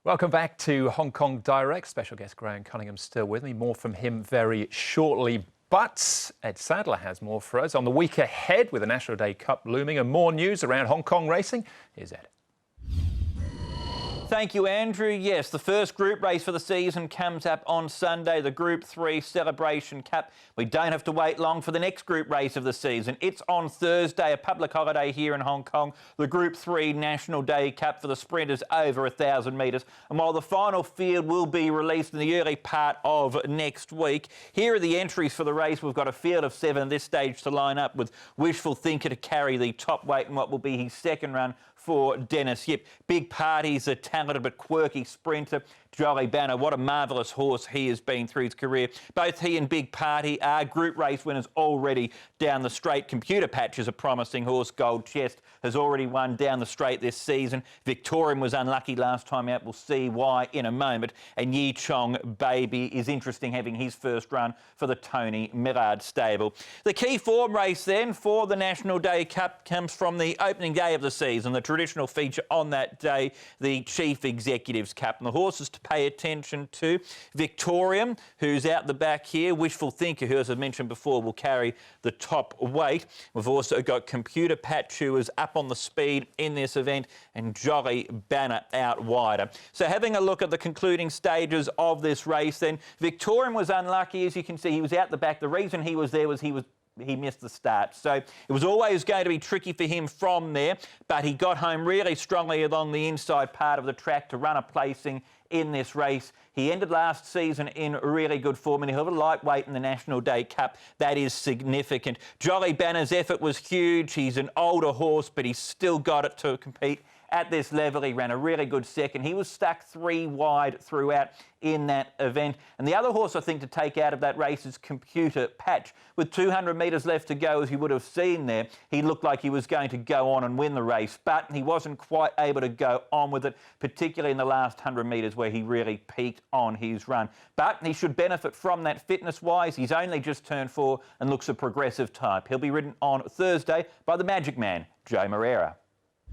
Welcome back to Hong Kong Direct. Special guest Graham Cunningham still with me. More from him very shortly. But Ed Sadler has more for us on the week ahead with the National Day Cup looming and more news around Hong Kong racing. Here's Ed. Thank you, Andrew. Yes, the first group race for the season comes up on Sunday, the Group 3 Celebration Cup. We don't have to wait long for the next group race of the season. It's on Thursday, a public holiday here in Hong Kong, the Group 3 National Day Cup for the sprinters over 1,000 metres. And while the final field will be released in the early part of next week, here are the entries for the race. We've got a field of 7 at this stage to line up, with Wishful Thinker to carry the top weight in what will be his second run for Dennis Yip. Big Party's a talented but quirky sprinter. Jolly Banner, what a marvellous horse he has been through his career. Both he and Big Party are group race winners already down the straight. Computer Patch is a promising horse. Gold Chest has already won down the straight this season. Victorian was unlucky last time out. We'll see why in a moment. And Yi Chong Baby is interesting, having his first run for the Tony Millard stable. The key form race then for the National Day Cup comes from the opening day of the season, the traditional feature on that day, the Chief Executives Cup. And the horses to pay attention to: Victorian, who's out the back here; Wishful Thinker, who, as I mentioned before, will carry the top weight. We've also got Computer Patch, who is up on the speed in this event, and Jolly Banner out wider. So having a look at the concluding stages of this race then, Victorian was unlucky. As you can see, he was out the back. The reason he was there was he missed the start. So it was always going to be tricky for him from there, but he got home really strongly along the inside part of the track to run a placing in this race. He ended last season in really good form, and he'll have a lightweight in the National Day Cup. That is significant. Jolly Banner's effort was huge. He's an older horse, but he's still got it to compete at this level. He ran a really good second. He was stuck 3 wide throughout in that event. And the other horse I think to take out of that race is Computer Patch. With 200 metres left to go, as you would have seen there, he looked like he was going to go on and win the race, but he wasn't quite able to go on with it, particularly in the last 100 metres where he really peaked on his run. But he should benefit from that fitness-wise. He's only just turned 4 and looks a progressive type. He'll be ridden on Thursday by the Magic Man, Joe Moreira.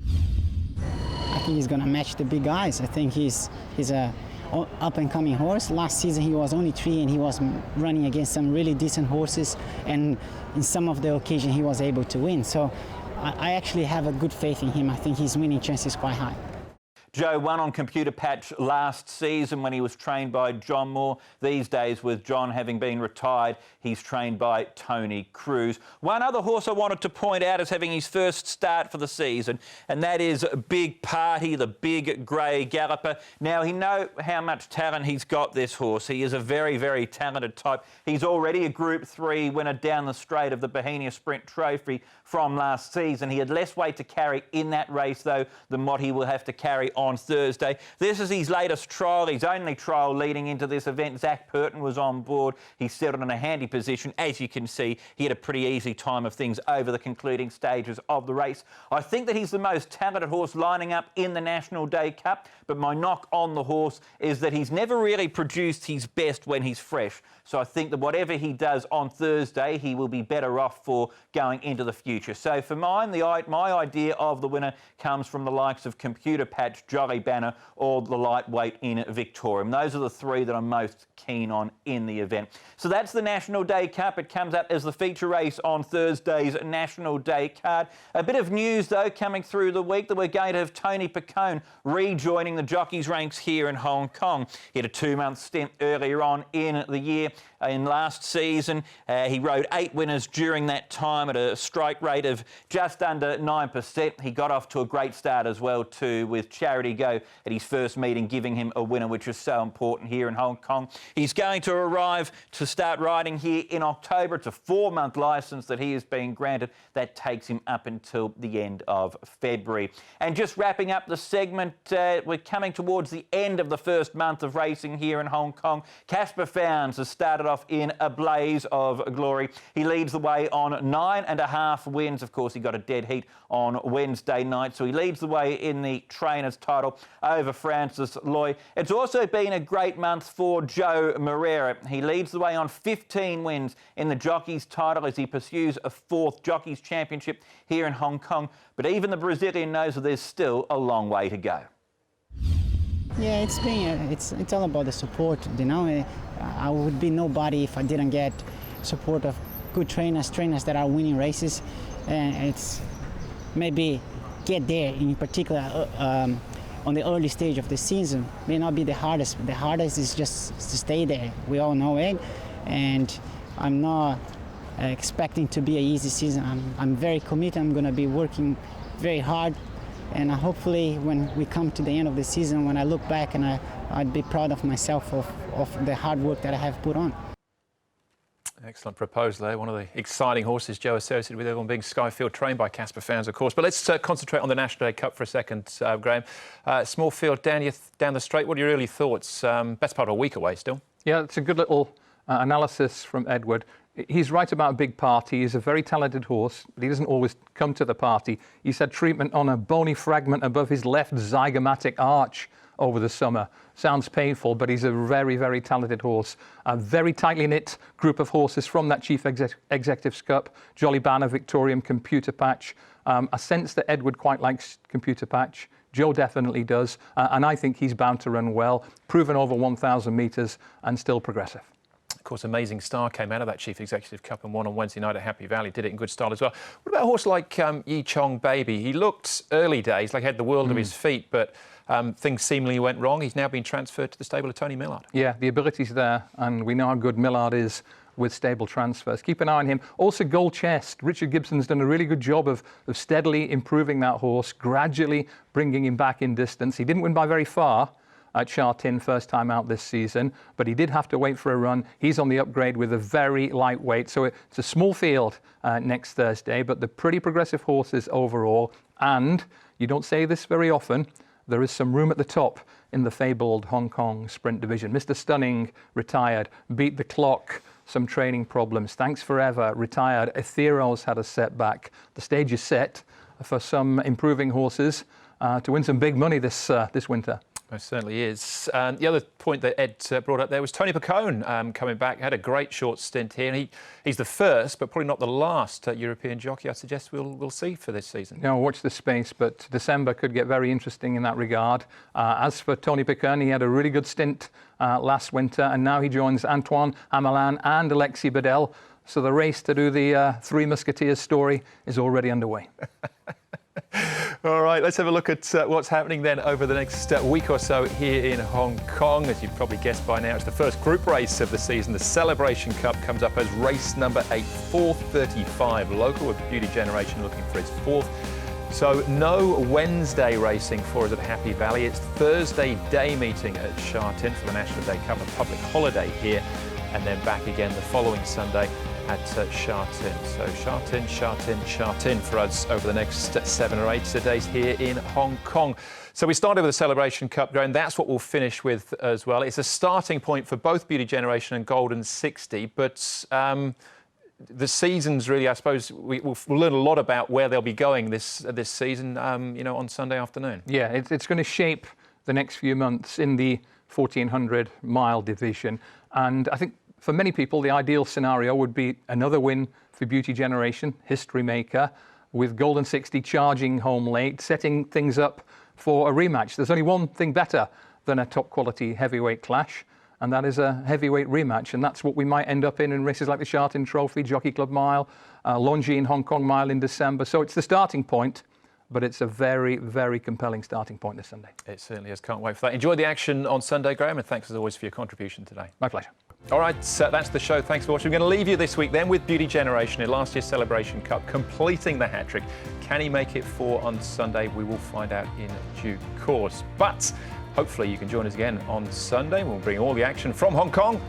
I think he's going to match the big guys. I think he's a up-and-coming horse. Last season he was only 3 and he was running against some really decent horses, and in some of the occasions he was able to win. So I actually have a good faith in him. I think his winning chance is quite high. Joe won on Computer Patch last season when he was trained by John Moore. These days, with John having been retired, he's trained by Tony Cruz. One other horse I wanted to point out as having his first start for the season, and that is Big Party, the big grey galloper. Now, you know how much talent he's got, this horse. He is a very, very talented type. He's already a Group 3 winner down the straight of the Bohemia Sprint Trophy from last season. He had less weight to carry in that race, though, than what he will have to carry on Thursday. This is his latest trial, his only trial leading into this event. Zac Purton was on board. He settled in a handy position. As you can see, he had a pretty easy time of things over the concluding stages of the race. I think that he's the most talented horse lining up in the National Day Cup, but my knock on the horse is that he's never really produced his best when he's fresh. So I think that whatever he does on Thursday, he will be better off for going into the future. So for mine, my idea of the winner comes from the likes of Computer Patch, Jolly Banner, or the lightweight in Victorian. Those are the 3 that I'm most keen on in the event. So that's the National Day Cup. It comes up as the feature race on Thursday's National Day card. A bit of news, though, coming through the week, that we're going to have Tony Picone rejoining the jockeys' ranks here in Hong Kong. He had a 2-month stint earlier on in the year. In last season, he rode 8 winners during that time at a strike rate of just under 9%. He got off to a great start as well, too, with Charity Go at his first meeting, giving him a winner, which is so important here in Hong Kong. He's going to arrive to start riding here in October. It's a 4-month licence that he has been granted. That takes him up until the end of February. And just wrapping up the segment, we're coming towards the end of the first month of racing here in Hong Kong. Casper Founds has started off in a blaze of glory. He leads the way on 9.5 wins. Of course, he got a dead heat on Wednesday night, so he leads the way in the trainer's title over Francis Loy. It's also been a great month for Joe Moreira. He leads the way on 15 wins in the jockeys title as he pursues a 4th jockeys championship here in Hong Kong. But even the Brazilian knows that there's still a long way to go. Yeah, it's all about the support. You know, I would be nobody if I didn't get support of good trainers that are winning races, and it's maybe get there in particular on the early stage of the season may not be the hardest. The hardest is just to stay there. We all know it, and I'm not expecting to be an easy season. I'm very committed. I'm going to be working very hard, and hopefully when we come to the end of the season, when I look back, and I'd be proud of myself of the hard work that I have put on. Excellent proposal there. One of the exciting horses Joe associated with everyone being Skyfield, trained by Casper fans, of course. But let's concentrate on the National Day Cup for a second, Graham. Small field down the straight. What are your early thoughts? Best part of a week away still. Yeah, it's a good little analysis from Edward. He's right about a big party. He's a very talented horse, but he doesn't always come to the party. He's had treatment on a bony fragment above his left zygomatic arch over the summer. Sounds painful, but he's a very, very talented horse. A very tightly knit group of horses from that Chief Executives Cup. Jolly Banner, Victorium, Computer Patch. I sense that Edward quite likes Computer Patch. Joe definitely does. And I think he's bound to run well. Proven over 1,000 metres and still progressive. Of course, Amazing Star came out of that Chief Executive Cup and won on Wednesday night at Happy Valley. Did it in good style as well. What about a horse like Yi Chong Baby? He looked early days like he had the world of his feet, but things seemingly went wrong. He's now been transferred to the stable of Tony Millard. Yeah, the ability's there, and we know how good Millard is with stable transfers. Keep an eye on him. Also, Gold Chest. Richard Gibson's done a really good job of steadily improving that horse, gradually bringing him back in distance. He didn't win by very far at Sha Tin first time out this season, but he did have to wait for a run. He's on the upgrade with a very lightweight, so it's a small field next Thursday, but they're pretty progressive horses overall, and you don't say this very often, there is some room at the top in the fabled Hong Kong sprint division. Mr. Stunning retired, beat the clock, some training problems. Thanks Forever retired. Etheros had a setback. The stage is set for some improving horses to win some big money this winter. Most certainly is. The other point that Ed brought up there was Tony Picone coming back. Had a great short stint here, and he's the first, but probably not the last European jockey I suggest we'll see for this season. Yeah, watch the space, but December could get very interesting in that regard. As for Tony Picone, he had a really good stint last winter, and now he joins Antoine Amelan and Alexis Bedell. So the race to do the Three Musketeers story is already underway. All right, let's have a look at what's happening then over the next week or so here in Hong Kong. As you've probably guessed by now, it's the first group race of the season. The Celebration Cup comes up as race number 8, 4:35 local, with Beauty Generation looking for its 4th. So no Wednesday racing for us at Happy Valley. It's Thursday day meeting at Sha Tin for the National Day Cup, a public holiday here, and then back again the following Sunday at Sha Tin. So Sha Tin, Sha Tin, Sha Tin for us over the next 7 or 8 days here in Hong Kong. So we started with the Celebration Cup, Graham. That's what we'll finish with as well. It's a starting point for both Beauty Generation and Golden 60, but the seasons really, I suppose, we'll learn a lot about where they'll be going this season, on Sunday afternoon. Yeah, it's going to shape the next few months in the 1,400-mile division, and I think for many people, the ideal scenario would be another win for Beauty Generation, history maker, with Golden 60 charging home late, setting things up for a rematch. There's only one thing better than a top-quality heavyweight clash, and that is a heavyweight rematch. And that's what we might end up in races like the Sha Tin Trophy, Jockey Club Mile, Longines Hong Kong Mile in December. So it's the starting point, but it's a very, very compelling starting point this Sunday. It certainly is. Can't wait for that. Enjoy the action on Sunday, Graham, and thanks as always for your contribution today. My pleasure. All right, so that's the show. Thanks for watching. We're going to leave you this week then with Beauty Generation in last year's Celebration Cup, completing the hat-trick. Can he make it 4 on Sunday? We will find out in due course. But hopefully you can join us again on Sunday. We'll bring all the action from Hong Kong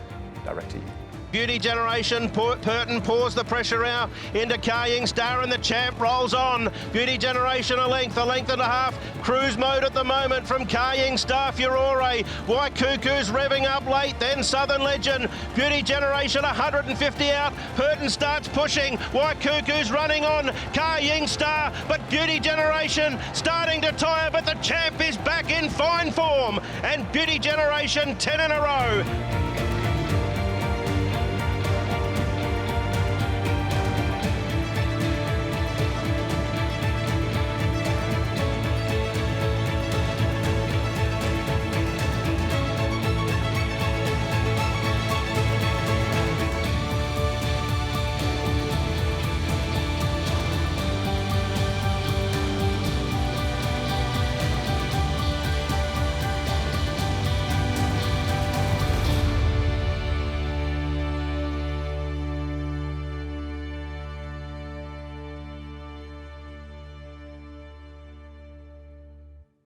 direct to you. Beauty Generation, Purton pours the pressure out into Kaying Star, and the champ rolls on. Beauty Generation a length and a half. Cruise mode at the moment from Kaying Star, Furore. White Cuckoo's revving up late, then Southern Legend. Beauty Generation 150 out. Purton starts pushing. White Cuckoo's running on. Kaying Star, but Beauty Generation starting to tire, but the champ is back in fine form. And Beauty Generation 10 in a row.